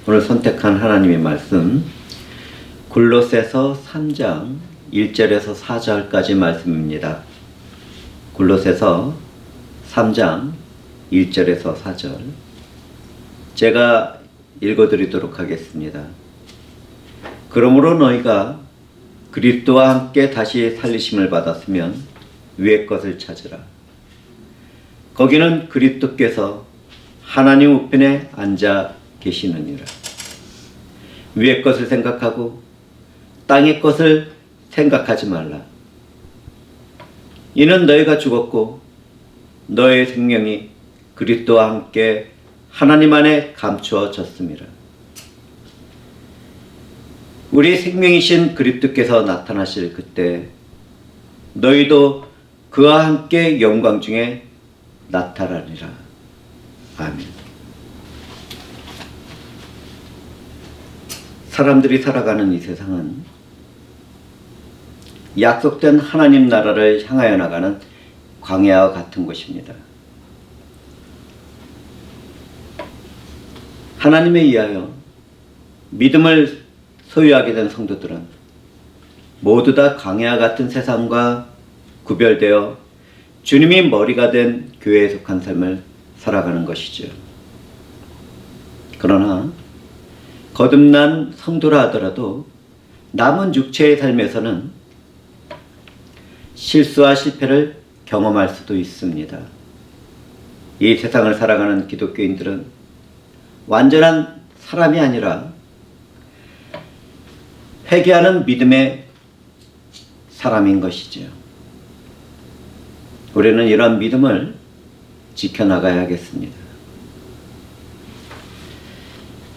오늘 선택한 하나님의 말씀 골로새서 3장 1절에서 4절까지 말씀입니다. 골로새서 3장 1절에서 4절 제가 읽어드리도록 하겠습니다. 그러므로 너희가 그리스도와 함께 다시 살리심을 받았으면 위의 것을 찾으라. 거기는 그리스도께서 하나님 우편에 앉아 계시느니라. 위의 것을 생각하고 땅의 것을 생각하지 말라. 이는 너희가 죽었고 너의 생명이 그리스도와 함께 하나님 안에 감추어졌음이라. 우리 생명이신 그리스도께서 나타나실 그때 너희도 그와 함께 영광 중에 나타나리라. 아멘. 사람들이 살아가는 이 세상은 약속된 하나님 나라를 향하여 나가는 광야와 같은 곳입니다. 하나님에 의하여 믿음을 소유하게 된 성도들은 모두 다 광야와 같은 세상과 구별되어 주님이 머리가 된 교회에 속한 삶을 살아가는 것이죠. 그러나 거듭난 성도라 하더라도 남은 육체의 삶에서는 실수와 실패를 경험할 수도 있습니다. 이 세상을 살아가는 기독교인들은 완전한 사람이 아니라 회개하는 믿음의 사람인 것이죠. 우리는 이런 믿음을 지켜나가야 하겠습니다.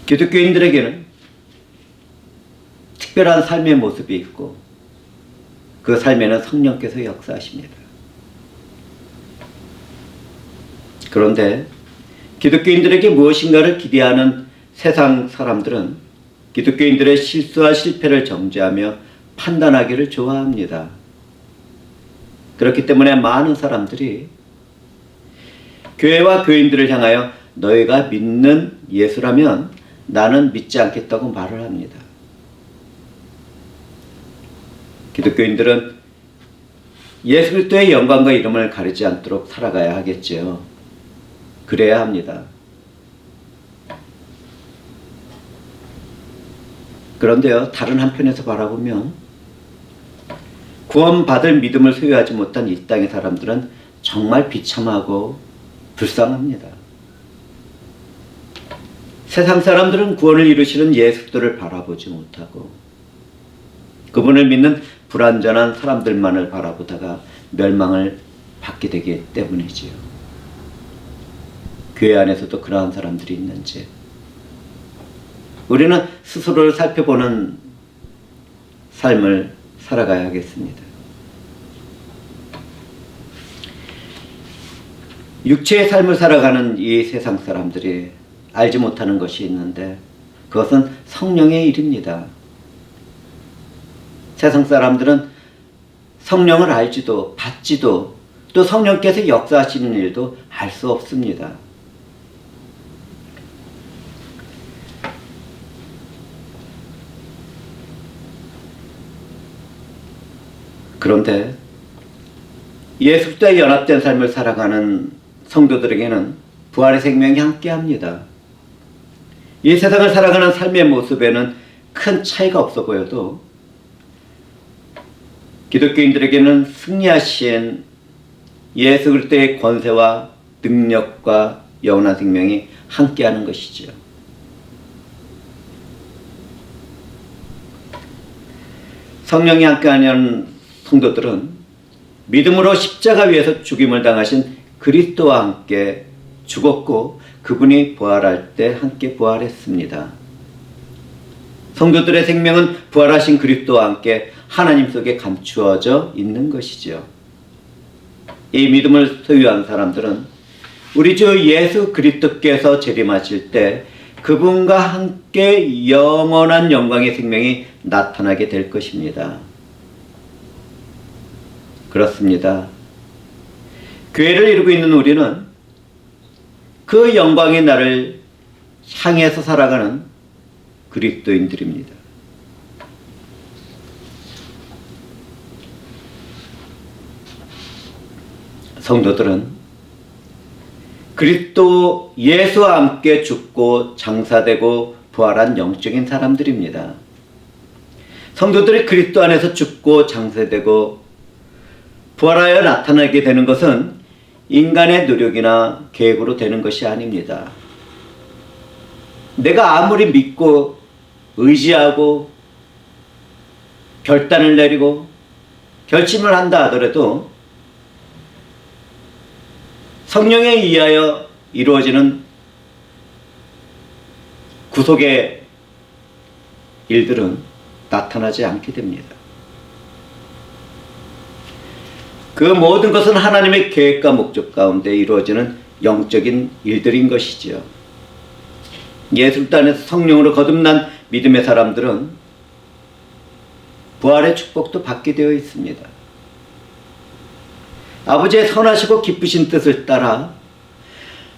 기독교인들에게는 특별한 삶의 모습이 있고 그 삶에는 성령께서 역사하십니다. 그런데 기독교인들에게 무엇인가를 기대하는 세상 사람들은 기독교인들의 실수와 실패를 정죄하며 판단하기를 좋아합니다. 그렇기 때문에 많은 사람들이 교회와 교인들을 향하여 너희가 믿는 예수라면 나는 믿지 않겠다고 말을 합니다. 기독교인들은 예수 그리스도의 영광과 이름을 가리지 않도록 살아가야 하겠지요. 그래야 합니다. 그런데요, 다른 한편에서 바라보면 구원받을 믿음을 소유하지 못한 이 땅의 사람들은 정말 비참하고 불쌍합니다. 세상 사람들은 구원을 이루시는 예수 그리스도를 바라보지 못하고 그분을 믿는 불완전한 사람들만을 바라보다가 멸망을 받게 되기 때문이지요. 교회 안에서도 그러한 사람들이 있는지 우리는 스스로를 살펴보는 삶을 살아가야 하겠습니다. 육체의 삶을 살아가는 이 세상 사람들이 알지 못하는 것이 있는데 그것은 성령의 일입니다. 세상 사람들은 성령을 알지도 받지도 또 성령께서 역사하시는 일도 알 수 없습니다. 그런데 예수 그리스도에 연합된 삶을 살아가는 성도들에게는 부활의 생명이 함께합니다. 이 세상을 살아가는 삶의 모습에는 큰 차이가 없어 보여도 기독교인들에게는 승리하신 예수 그리스도의 권세와 능력과 영원한 생명이 함께하는 것이죠. 성령이 함께하는 성도들은 믿음으로 십자가 위에서 죽임을 당하신 그리스도와 함께 죽었고 그분이 부활할 때 함께 부활했습니다. 성도들의 생명은 부활하신 그리스도와 함께 하나님 속에 감추어져 있는 것이죠. 이 믿음을 소유한 사람들은 우리 주 예수 그리스도께서 재림하실 때 그분과 함께 영원한 영광의 생명이 나타나게 될 것입니다. 그렇습니다. 교회를 이루고 있는 우리는 그 영광의 날을 향해서 살아가는 그리스도인들입니다. 성도들은 그리스도 예수와 함께 죽고 장사되고 부활한 영적인 사람들입니다. 성도들이 그리스도 안에서 죽고 장사되고 부활하여 나타나게 되는 것은 인간의 노력이나 계획으로 되는 것이 아닙니다. 내가 아무리 믿고 의지하고 결단을 내리고 결심을 한다 하더라도 성령에 의하여 이루어지는 구속의 일들은 나타나지 않게 됩니다. 그 모든 것은 하나님의 계획과 목적 가운데 이루어지는 영적인 일들인 것이지요. 예수 안에서 성령으로 거듭난 믿음의 사람들은 부활의 축복도 받게 되어 있습니다. 아버지의 선하시고 기쁘신 뜻을 따라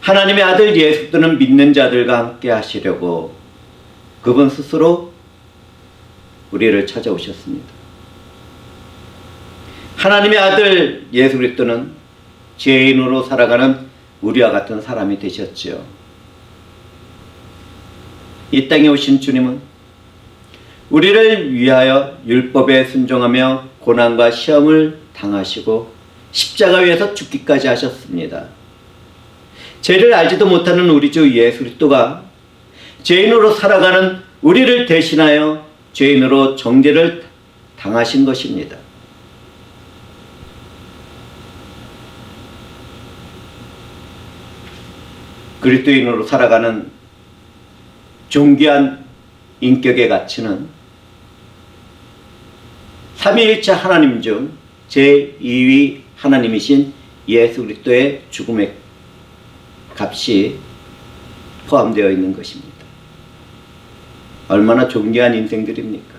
하나님의 아들 예수 그리스도는 믿는 자들과 함께 하시려고 그분 스스로 우리를 찾아오셨습니다. 하나님의 아들 예수 그리스도는 죄인으로 살아가는 우리와 같은 사람이 되셨지요. 이 땅에 오신 주님은 우리를 위하여 율법에 순종하며 고난과 시험을 당하시고 십자가 위에서 죽기까지 하셨습니다. 죄를 알지도 못하는 우리 주 예수 그리스도가 죄인으로 살아가는 우리를 대신하여 죄인으로 정죄를 당하신 것입니다. 그리스도인으로 살아가는 존귀한 인격의 가치는 삼위일체 하나님 중 제2위 하나님이신 예수 그리스도의 죽음의 값이 포함되어 있는 것입니다. 얼마나 존귀한 인생들입니까?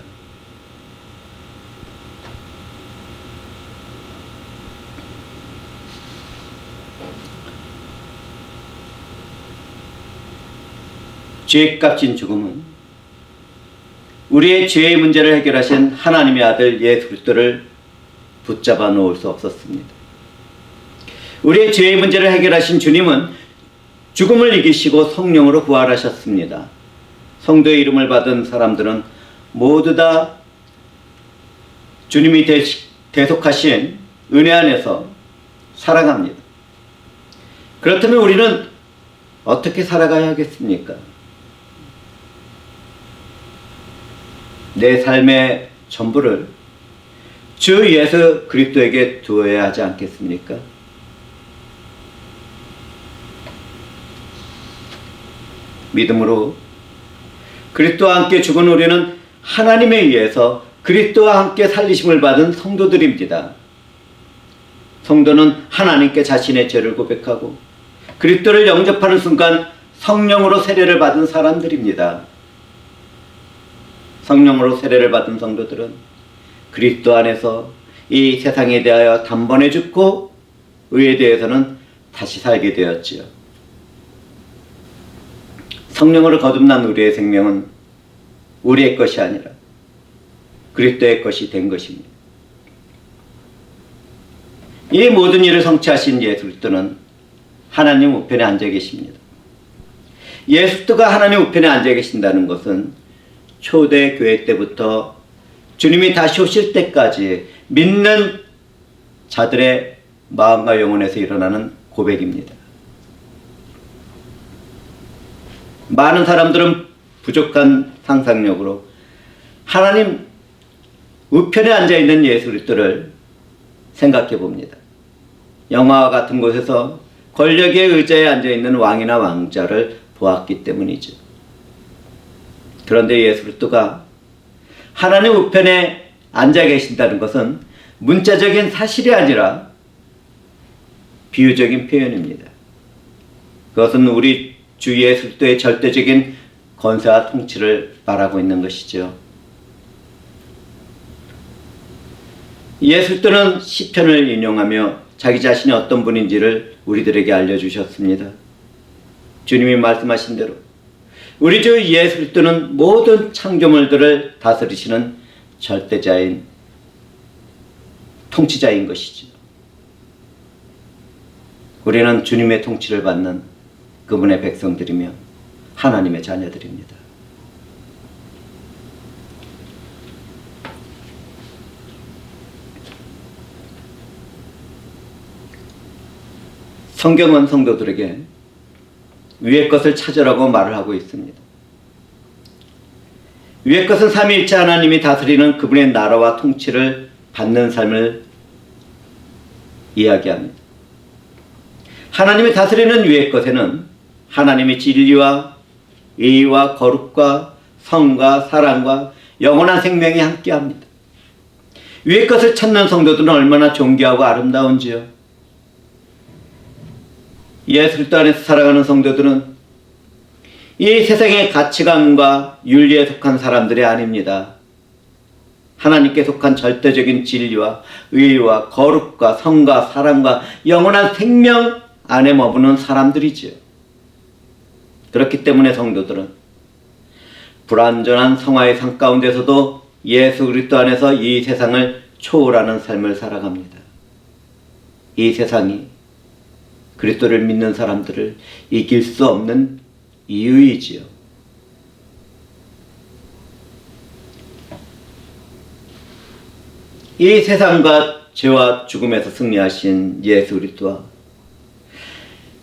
죄값진 죽음은 우리의 죄의 문제를 해결하신 하나님의 아들 예수 그리스도를 붙잡아 놓을 수 없었습니다. 우리의 죄의 문제를 해결하신 주님은 죽음을 이기시고 성령으로 부활하셨습니다. 성도의 이름을 받은 사람들은 모두 다 주님이 대속하신 은혜 안에서 살아갑니다. 그렇다면 우리는 어떻게 살아가야 하겠습니까? 내 삶의 전부를 주 예수 그리스도에게 두어야 하지 않겠습니까? 믿음으로 그리스도와 함께 죽은 우리는 하나님에 의해서 그리스도와 함께 살리심을 받은 성도들입니다. 성도는 하나님께 자신의 죄를 고백하고 그리스도를 영접하는 순간 성령으로 세례를 받은 사람들입니다. 성령으로 세례를 받은 성도들은 그리스도 안에서 이 세상에 대하여 단번에 죽고 의에 대해서는 다시 살게 되었지요. 성령으로 거듭난 우리의 생명은 우리의 것이 아니라 그리스도의 것이 된 것입니다. 이 모든 일을 성취하신 예수 그리스도는 하나님 우편에 앉아 계십니다. 예수 그리스도가 하나님 우편에 앉아 계신다는 것은 초대 교회 때부터 주님이 다시 오실 때까지 믿는 자들의 마음과 영혼에서 일어나는 고백입니다. 많은 사람들은 부족한 상상력으로 하나님 우편에 앉아있는 예수 그리스도를 생각해 봅니다. 영화와 같은 곳에서 권력의 의자에 앉아있는 왕이나 왕자를 보았기 때문이죠. 그런데 예수 그리스도가 하나님 우편에 앉아 계신다는 것은 문자적인 사실이 아니라 비유적인 표현입니다. 그것은 우리 주 예수 그리스도의 절대적인 권세와 통치를 말하고 있는 것이죠. 예수 그리스도는 시편을 인용하며 자기 자신이 어떤 분인지를 우리들에게 알려주셨습니다. 주님이 말씀하신 대로 우리 주 예수 그리스도는 모든 창조물들을 다스리시는 절대자인 통치자인 것이죠. 우리는 주님의 통치를 받는 그분의 백성들이며 하나님의 자녀들입니다. 성경은 성도들에게 위의 것을 찾으라고 말을 하고 있습니다. 위의 것은 삼위일체 하나님이 다스리는 그분의 나라와 통치를 받는 삶을 이야기합니다. 하나님이 다스리는 위의 것에는 하나님의 진리와 의와 거룩과 성과 사랑과 영원한 생명이 함께합니다. 위의 것을 찾는 성도들은 얼마나 존귀하고 아름다운지요. 예수 그리스도 안에서 살아가는 성도들은 이 세상의 가치관과 윤리에 속한 사람들이 아닙니다. 하나님께 속한 절대적인 진리와 의와 거룩과 성과 사랑과 영원한 생명 안에 머무는 사람들이지요. 그렇기 때문에 성도들은 불완전한 성화의 삶 가운데서도 예수 그리스도 안에서 이 세상을 초월하는 삶을 살아갑니다. 이 세상이 그리스도를 믿는 사람들을 이길 수 없는 이유이지요. 이 세상과 죄와 죽음에서 승리하신 예수 그리스도와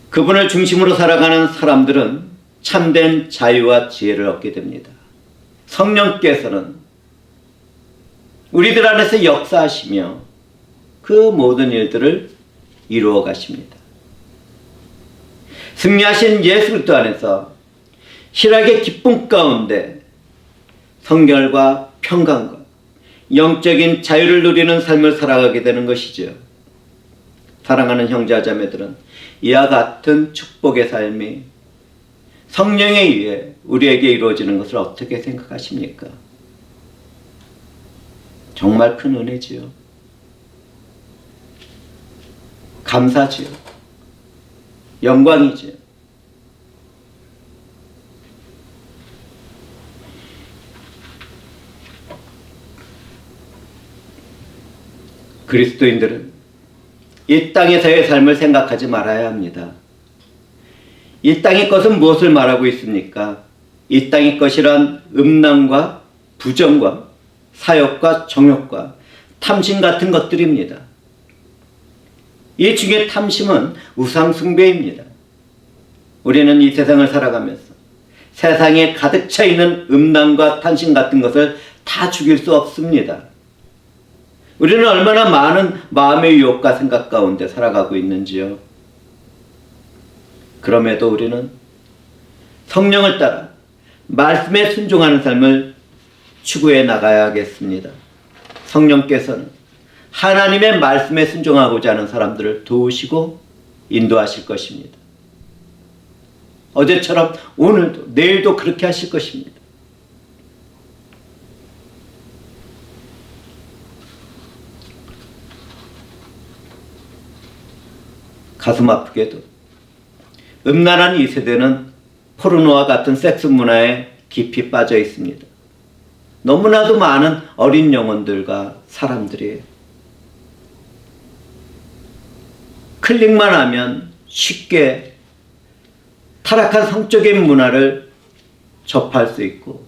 그분을 중심으로 살아가는 사람들은 참된 자유와 지혜를 얻게 됩니다. 성령께서는 우리들 안에서 역사하시며 그 모든 일들을 이루어 가십니다. 승리하신 예수 그리스도 안에서 희락의 기쁨 가운데 성결과 평강과 영적인 자유를 누리는 삶을 살아가게 되는 것이죠. 사랑하는 형제 자매들은 이와 같은 축복의 삶이 성령에 의해 우리에게 이루어지는 것을 어떻게 생각하십니까? 정말 큰 은혜지요. 감사지요. 영광이지요. 그리스도인들은 이 땅에서의 삶을 생각하지 말아야 합니다. 이 땅의 것은 무엇을 말하고 있습니까? 이 땅의 것이란 음란과 부정과 사욕과 정욕과 탐심 같은 것들입니다. 이 중에 탐심은 우상숭배입니다. 우리는 이 세상을 살아가면서 세상에 가득 차 있는 음란과 탐심 같은 것을 다 죽일 수 없습니다. 우리는 얼마나 많은 마음의 유혹과 생각 가운데 살아가고 있는지요. 그럼에도 우리는 성령을 따라 말씀에 순종하는 삶을 추구해 나가야겠습니다. 성령께서는 하나님의 말씀에 순종하고자 하는 사람들을 도우시고 인도하실 것입니다. 어제처럼 오늘도 내일도 그렇게 하실 것입니다. 가슴 아프게도 음란한 이 세대는 포르노와 같은 섹스 문화에 깊이 빠져 있습니다. 너무나도 많은 어린 영혼들과 사람들이 클릭만 하면 쉽게 타락한 성적인 문화를 접할 수 있고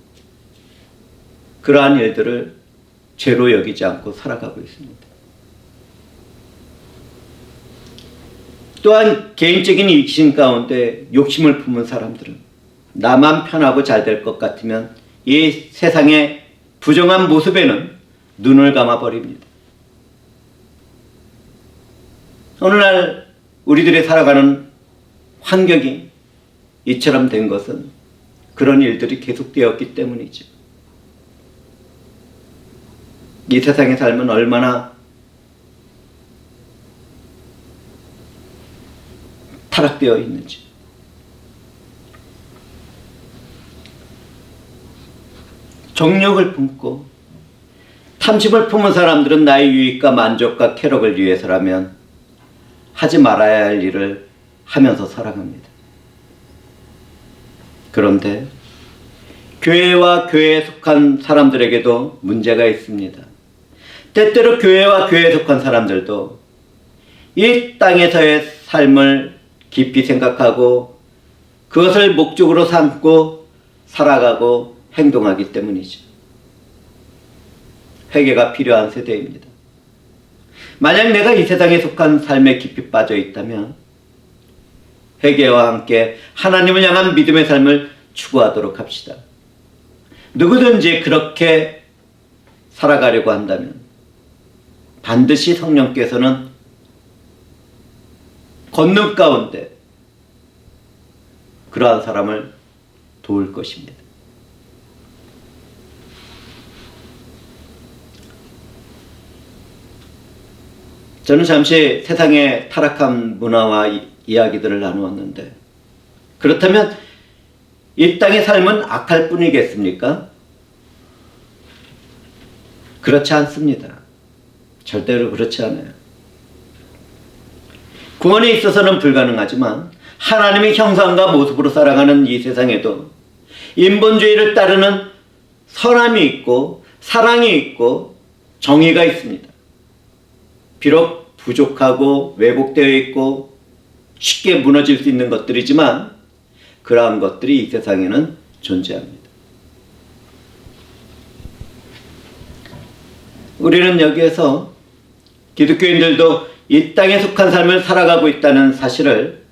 그러한 일들을 죄로 여기지 않고 살아가고 있습니다. 또한 개인적인 이익심 가운데 욕심을 품은 사람들은 나만 편하고 잘 될 것 같으면 이 세상의 부정한 모습에는 눈을 감아버립니다. 오늘날 우리들이 살아가는 환경이 이처럼 된 것은 그런 일들이 계속되었기 때문이죠. 이 세상의 삶은 얼마나 타락되어 있는지. 정욕을 품고 탐심을 품은 사람들은 나의 유익과 만족과 쾌락을 위해서라면 하지 말아야 할 일을 하면서 살아갑니다. 그런데 교회와 교회에 속한 사람들에게도 문제가 있습니다. 때때로 교회와 교회에 속한 사람들도 이 땅에서의 삶을 깊이 생각하고 그것을 목적으로 삼고 살아가고 행동하기 때문이죠. 회개가 필요한 세대입니다. 만약 내가 이 세상에 속한 삶에 깊이 빠져 있다면 회개와 함께 하나님을 향한 믿음의 삶을 추구하도록 합시다. 누구든지 그렇게 살아가려고 한다면 반드시 성령께서는 권능 가운데 그러한 사람을 도울 것입니다. 저는 잠시 세상의 타락한 문화와 이야기들을 나누었는데, 그렇다면 이 땅의 삶은 악할 뿐이겠습니까? 그렇지 않습니다. 절대로 그렇지 않아요. 구원에 있어서는 불가능하지만 하나님의 형상과 모습으로 살아가는 이 세상에도 인본주의를 따르는 선함이 있고 사랑이 있고 정의가 있습니다. 비록 부족하고 왜곡되어 있고 쉽게 무너질 수 있는 것들이지만 그러한 것들이 이 세상에는 존재합니다. 우리는 여기에서 기독교인들도 이 땅에 속한 삶을 살아가고 있다는 사실을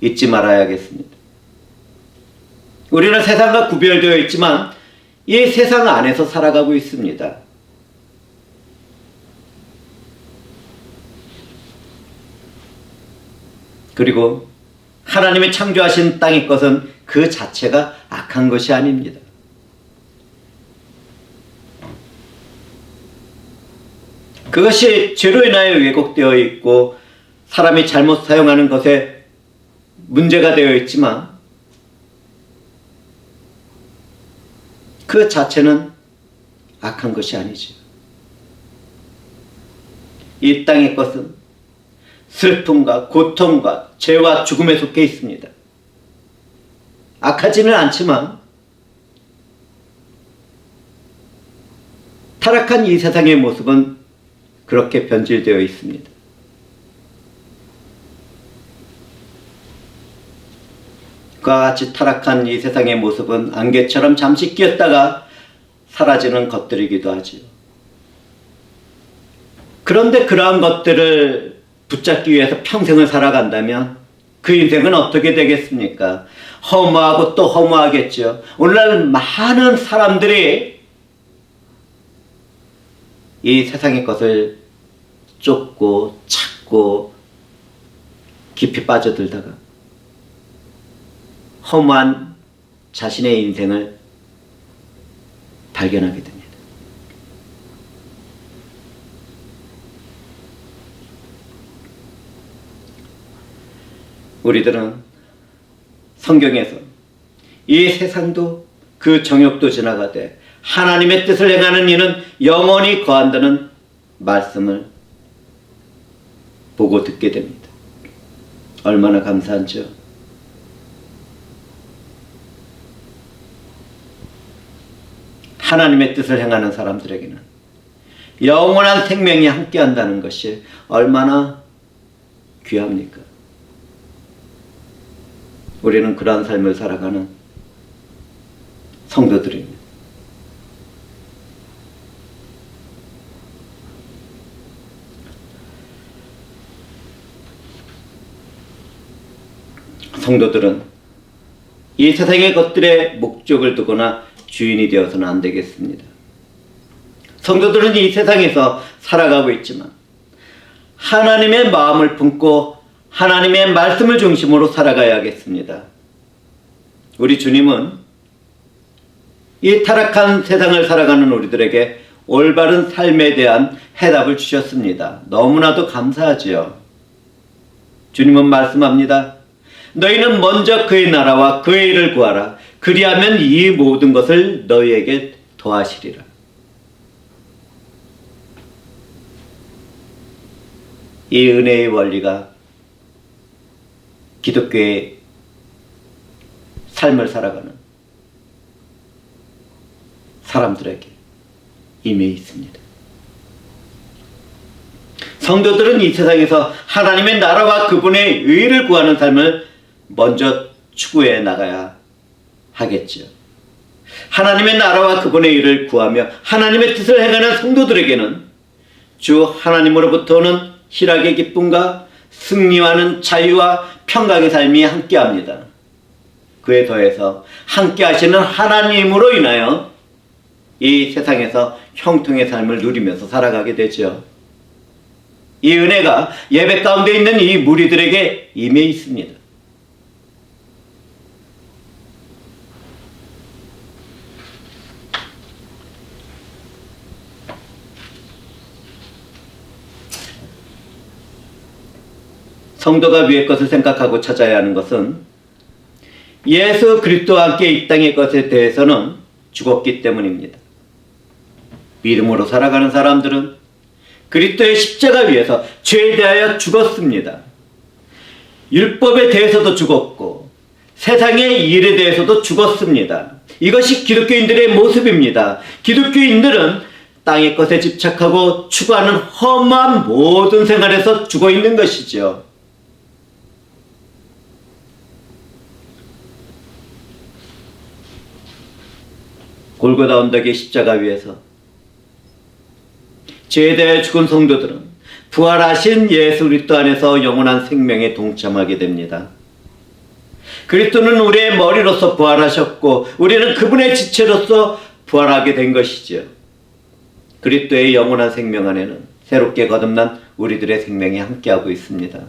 잊지 말아야겠습니다. 우리는 세상과 구별되어 있지만 이 세상 안에서 살아가고 있습니다. 그리고 하나님이 창조하신 땅의 것은 그 자체가 악한 것이 아닙니다. 그것이 죄로 인하여 왜곡되어 있고 사람이 잘못 사용하는 것에 문제가 되어 있지만 그 자체는 악한 것이 아니죠. 이 땅의 것은 슬픔과 고통과 죄와 죽음에 속해 있습니다. 악하지는 않지만 타락한 이 세상의 모습은 그렇게 변질되어 있습니다. 그와 같이 타락한 이 세상의 모습은 안개처럼 잠시 끼었다가 사라지는 것들이기도 하지요. 그런데 그러한 것들을 붙잡기 위해서 평생을 살아간다면 그 인생은 어떻게 되겠습니까? 허무하고 또 허무하겠죠. 오늘날 많은 사람들이 이 세상의 것을 쫓고 찾고 깊이 빠져들다가 허무한 자신의 인생을 발견하게 됩니다. 우리들은 성경에서 이 세상도 그 정욕도 지나가되 하나님의 뜻을 행하는 이는 영원히 거한다는 말씀을 보고 듣게 됩니다. 얼마나 감사한지요. 하나님의 뜻을 행하는 사람들에게는 영원한 생명이 함께한다는 것이 얼마나 귀합니까? 우리는 그러한 삶을 살아가는 성도들입니다. 성도들은 이 세상의 것들의 목적을 두거나 주인이 되어서는 안 되겠습니다. 성도들은 이 세상에서 살아가고 있지만 하나님의 마음을 품고 하나님의 말씀을 중심으로 살아가야겠습니다. 우리 주님은 이 타락한 세상을 살아가는 우리들에게 올바른 삶에 대한 해답을 주셨습니다. 너무나도 감사하지요. 주님은 말씀합니다. 너희는 먼저 그의 나라와 그의 일을 구하라. 그리하면 이 모든 것을 너희에게 더하시리라. 이 은혜의 원리가 기독교의 삶을 살아가는 사람들에게 임해 있습니다. 성도들은 이 세상에서 하나님의 나라와 그분의 의를 구하는 삶을 먼저 추구해 나가야 하겠죠. 하나님의 나라와 그분의 의를 구하며 하나님의 뜻을 행하는 성도들에게는 주 하나님으로부터 오는 희락의 기쁨과 승리하는 자유와 평강의 삶이 함께합니다. 그에 더해서 함께 하시는 하나님으로 인하여 이 세상에서 형통의 삶을 누리면서 살아가게 되죠. 이 은혜가 예배 가운데 있는 이 무리들에게 임해 있습니다. 성도가 위의 것을 생각하고 찾아야 하는 것은 예수 그리스도와 함께 이 땅의 것에 대해서는 죽었기 때문입니다. 믿음으로 살아가는 사람들은 그리스도의 십자가 위에서 죄에 대하여 죽었습니다. 율법에 대해서도 죽었고 세상의 일에 대해서도 죽었습니다. 이것이 기독교인들의 모습입니다. 기독교인들은 땅의 것에 집착하고 추구하는 험한 모든 생활에서 죽어 있는 것이죠. 골고다 언덕의 십자가 위에서 죄에 대해 죽은 성도들은 부활하신 예수 그리스도 안에서 영원한 생명에 동참하게 됩니다. 그리스도는 우리의 머리로서 부활하셨고 우리는 그분의 지체로서 부활하게 된 것이지요. 그리스도의 영원한 생명 안에는 새롭게 거듭난 우리들의 생명이 함께하고 있습니다.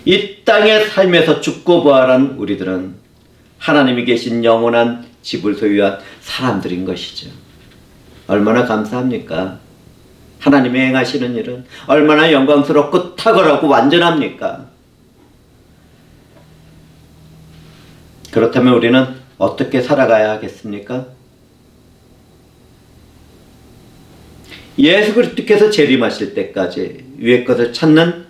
이 땅의 삶에서 죽고 부활한 우리들은 하나님이 계신 영원한 집을 소유한 사람들인 것이죠. 얼마나 감사합니까? 하나님이 행하시는 일은 얼마나 영광스럽고 탁월하고 완전합니까? 그렇다면 우리는 어떻게 살아가야 하겠습니까? 예수 그리스도께서 재림하실 때까지 위의 것을 찾는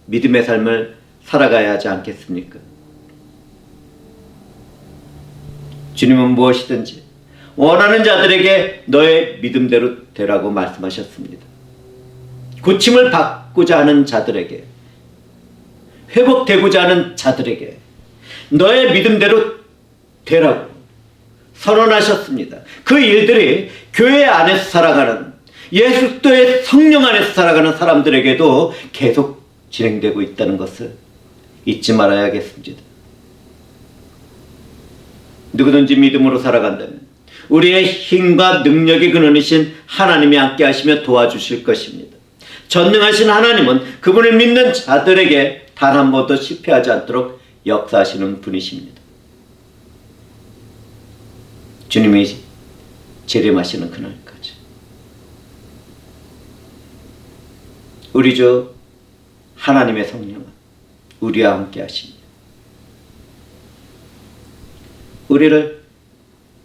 믿음의 삶을 살아가야 하지 않겠습니까? 주님은 무엇이든지 원하는 자들에게 너의 믿음대로 되라고 말씀하셨습니다. 고침을 받고자 하는 자들에게, 회복되고자 하는 자들에게 너의 믿음대로 되라고 선언하셨습니다. 그 일들이 교회 안에서 살아가는 예수 그리스도의 성령 안에서 살아가는 사람들에게도 계속 진행되고 있다는 것을 잊지 말아야겠습니다. 누구든지 믿음으로 살아간다면 우리의 힘과 능력의 근원이신 하나님이 함께 하시며 도와주실 것입니다. 전능하신 하나님은 그분을 믿는 자들에게 단 한 번도 실패하지 않도록 역사하시는 분이십니다. 주님이 재림하시는 그날까지 우리 주 하나님의 성령은 우리와 함께 하십니다. 우리를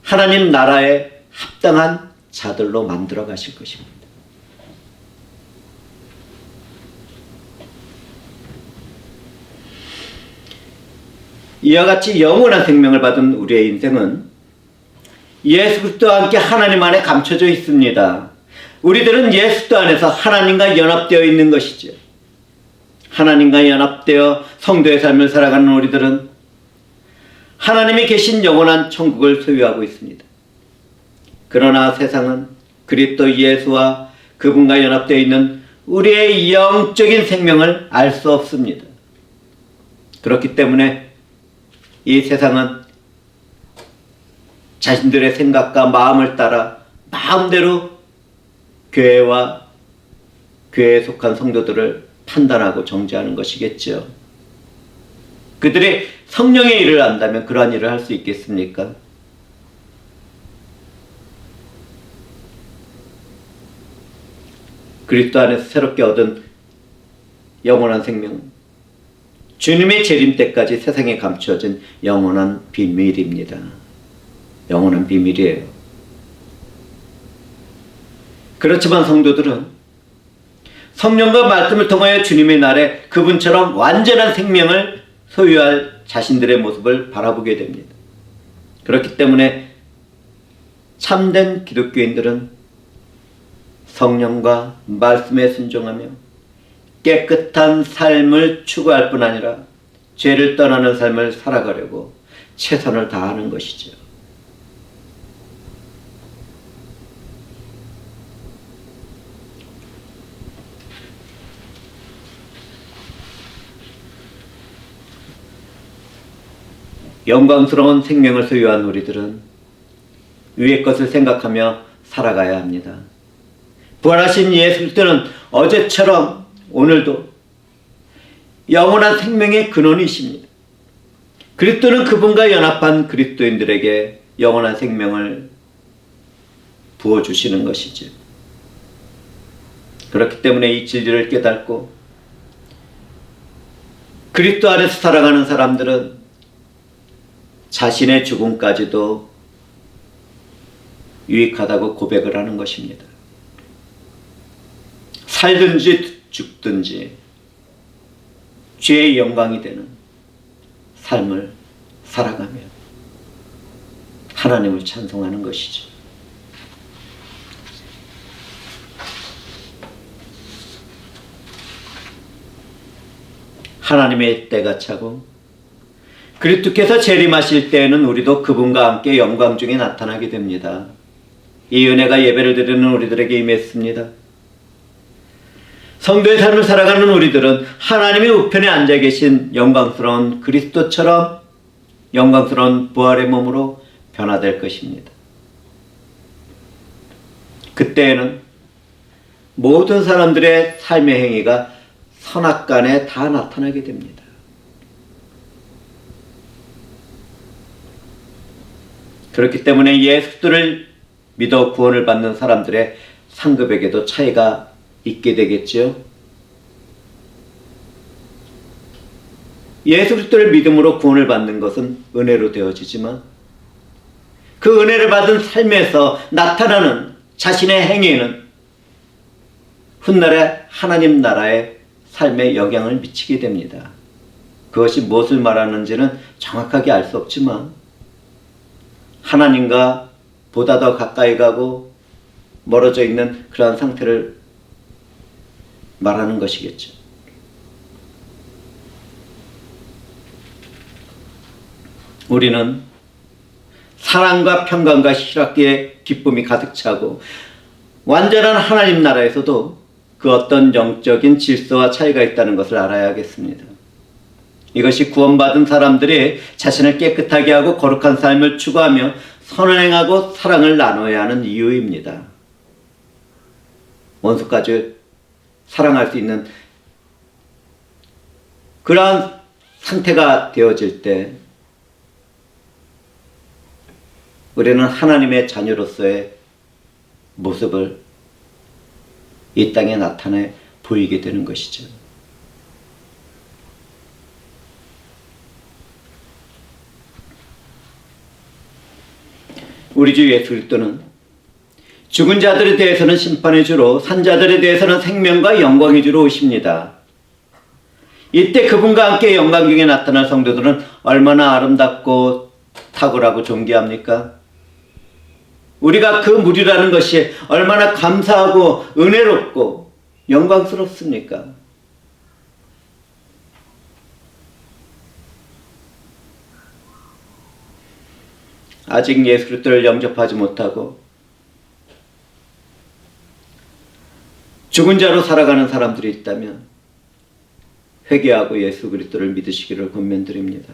하나님 나라에 합당한 자들로 만들어 가실 것입니다. 이와 같이 영원한 생명을 받은 우리의 인생은 예수 그리스도와 함께 하나님 안에 감춰져 있습니다. 우리들은 예수 그리스도 안에서 하나님과 연합되어 있는 것이죠. 하나님과 연합되어 성도의 삶을 살아가는 우리들은 하나님이 계신 영원한 천국을 소유하고 있습니다. 그러나 세상은 그리스도 예수와 그분과 연합되어 있는 우리의 영적인 생명을 알 수 없습니다. 그렇기 때문에 이 세상은 자신들의 생각과 마음을 따라 마음대로 교회와 교회에 속한 성도들을 판단하고 정죄하는 것이겠죠. 그들이 성령의 일을 안다면 그러한 일을 할 수 있겠습니까? 그리스도 안에서 새롭게 얻은 영원한 생명은 주님의 재림 때까지 세상에 감추어진 영원한 비밀입니다. 영원한 비밀이에요. 그렇지만 성도들은 성령과 말씀을 통하여 주님의 날에 그분처럼 완전한 생명을 소유할 자신들의 모습을 바라보게 됩니다. 그렇기 때문에 참된 기독교인들은 성령과 말씀에 순종하며 깨끗한 삶을 추구할 뿐 아니라 죄를 떠나는 삶을 살아가려고 최선을 다하는 것이죠. 영광스러운 생명을 소유한 우리들은 위의 것을 생각하며 살아가야 합니다. 부활하신 예수 그리스도는 어제처럼 오늘도 영원한 생명의 근원이십니다. 그리스도는 그분과 연합한 그리스도인들에게 영원한 생명을 부어주시는 것이죠. 그렇기 때문에 이 진리를 깨닫고 그리스도 안에서 살아가는 사람들은 자신의 죽음까지도 유익하다고 고백을 하는 것입니다. 살든지 죽든지 죄의 영광이 되는 삶을 살아가며 하나님을 찬송하는 것이죠. 하나님의 때가 차고 그리스도께서 재림하실 때에는 우리도 그분과 함께 영광 중에 나타나게 됩니다. 이 은혜가 예배를 드리는 우리들에게 임했습니다. 성도의 삶을 살아가는 우리들은 하나님의 우편에 앉아 계신 영광스러운 그리스도처럼 영광스러운 부활의 몸으로 변화될 것입니다. 그때에는 모든 사람들의 삶의 행위가 선악간에 다 나타나게 됩니다. 그렇기 때문에 예수를 믿어 구원을 받는 사람들의 상급에게도 차이가 있게 되겠죠. 예수 그리스도를 믿음으로 구원을 받는 것은 은혜로 되어지지만 그 은혜를 받은 삶에서 나타나는 자신의 행위에는 훗날에 하나님 나라의 삶에 영향을 미치게 됩니다. 그것이 무엇을 말하는지는 정확하게 알 수 없지만 하나님과 보다 더 가까이 가고 멀어져 있는 그러한 상태를 말하는 것이겠죠. 우리는 사랑과 평강과 희락의 기쁨이 가득 차고 완전한 하나님 나라에서도 그 어떤 영적인 질서와 차이가 있다는 것을 알아야겠습니다. 이것이 구원받은 사람들이 자신을 깨끗하게 하고 거룩한 삶을 추구하며 선행하고 사랑을 나눠야 하는 이유입니다. 원수까지 사랑할 수 있는 그러한 상태가 되어질 때 우리는 하나님의 자녀로서의 모습을 이 땅에 나타내 보이게 되는 것이죠. 우리 주 예수 그리스도는 죽은 자들에 대해서는 심판의 주로 산 자들에 대해서는 생명과 영광의 주로 오십니다. 이때 그분과 함께 영광 중에 나타날 성도들은 얼마나 아름답고 탁월하고 존귀합니까? 우리가 그 무리라는 것이 얼마나 감사하고 은혜롭고 영광스럽습니까? 아직 예수 그리스도를 영접하지 못하고 죽은 자로 살아가는 사람들이 있다면 회개하고 예수 그리스도를 믿으시기를 권면드립니다.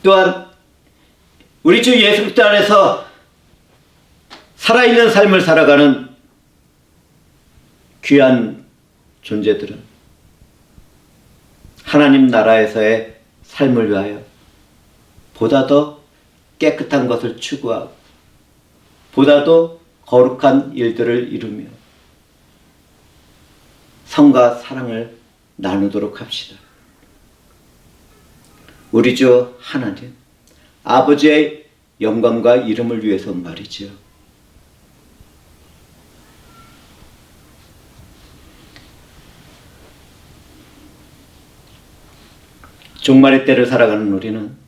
또한 우리 주 예수 그리스도 안에서 살아있는 삶을 살아가는 귀한 존재들은 하나님 나라에서의 삶을 위하여 보다 더 깨끗한 것을 추구하고 보다 더 거룩한 일들을 이루며 성과 사랑을 나누도록 합시다. 우리 주 하나님 아버지의 영광과 이름을 위해서 말이죠. 종말의 때를 살아가는 우리는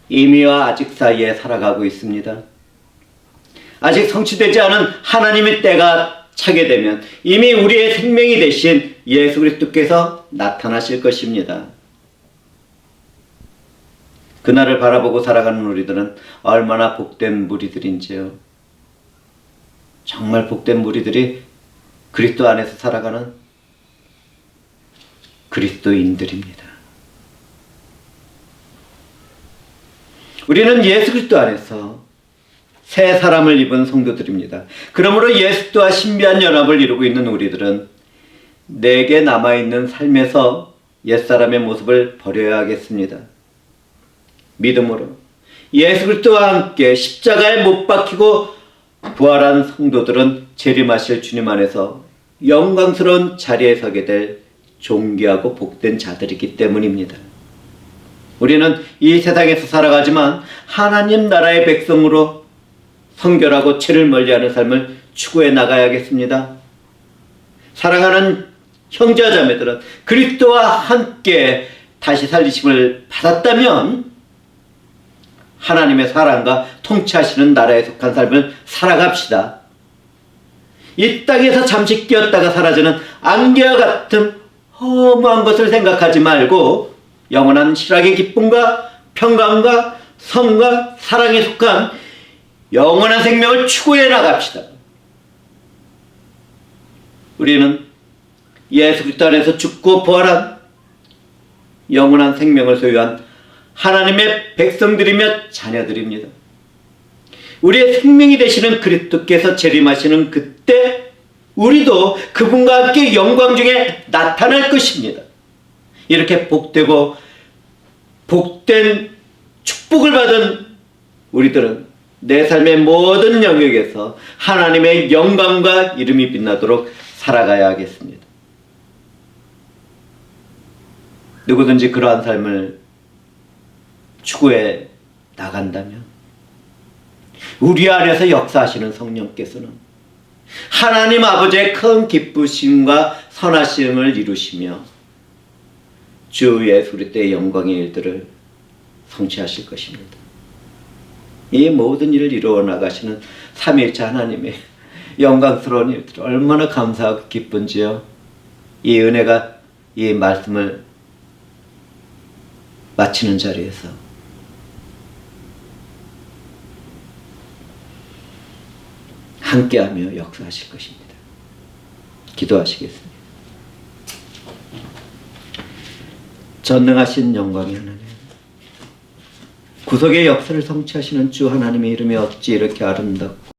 이미와 아직 사이에 살아가고 있습니다. 아직 성취되지 않은 하나님의 때가 차게 되면 이미 우리의 생명이 되신 예수 그리스도께서 나타나실 것입니다. 그날을 바라보고 살아가는 우리들은 얼마나 복된 무리들인지요. 정말 복된 무리들이 그리스도 안에서 살아가는 그리스도인들입니다. 우리는 예수 그리스도 안에서 새 사람을 입은 성도들입니다. 그러므로 예수와 신비한 연합을 이루고 있는 우리들은 내게 남아있는 삶에서 옛사람의 모습을 버려야 하겠습니다. 믿음으로 예수 그리스도와 함께 십자가에 못 박히고 부활한 성도들은 재림하실 주님 안에서 영광스러운 자리에 서게 될 존귀하고 복된 자들이기 때문입니다. 우리는 이 세상에서 살아가지만 하나님 나라의 백성으로 성결하고 죄를 멀리하는 삶을 추구해 나가야겠습니다. 사랑하는 형제와 자매들은 그리스도와 함께 다시 살리심을 받았다면 하나님의 사랑과 통치하시는 나라에 속한 삶을 살아갑시다. 이 땅에서 잠시 끼었다가 사라지는 안개와 같은 허무한 것을 생각하지 말고 영원한 실학의 기쁨과 평강과 성과 사랑에 속한 영원한 생명을 추구해 나갑시다. 우리는 예수 그리스도 안에서 죽고 부활한 영원한 생명을 소유한 하나님의 백성들이며 자녀들입니다. 우리의 생명이 되시는 그리스도께서 재림하시는 그때 우리도 그분과 함께 영광 중에 나타날 것입니다. 이렇게 복되고 복된 축복을 받은 우리들은 내 삶의 모든 영역에서 하나님의 영광과 이름이 빛나도록 살아가야 하겠습니다. 누구든지 그러한 삶을 추구해 나간다면 우리 안에서 역사하시는 성령께서는 하나님 아버지의 큰 기쁘심과 선하심을 이루시며 주 예수 그리스도의 영광의 일들을 성취하실 것입니다. 이 모든 일을 이루어 나가시는 삼위일체 하나님의 영광스러운 일들 얼마나 감사하고 기쁜지요. 이 은혜가 이 말씀을 마치는 자리에서 함께하며 역사하실 것입니다. 기도하시겠습니다. 전능하신 영광의 하나님, 구속의 역사를 성취하시는 주 하나님의 이름이 어찌 이렇게 아름답고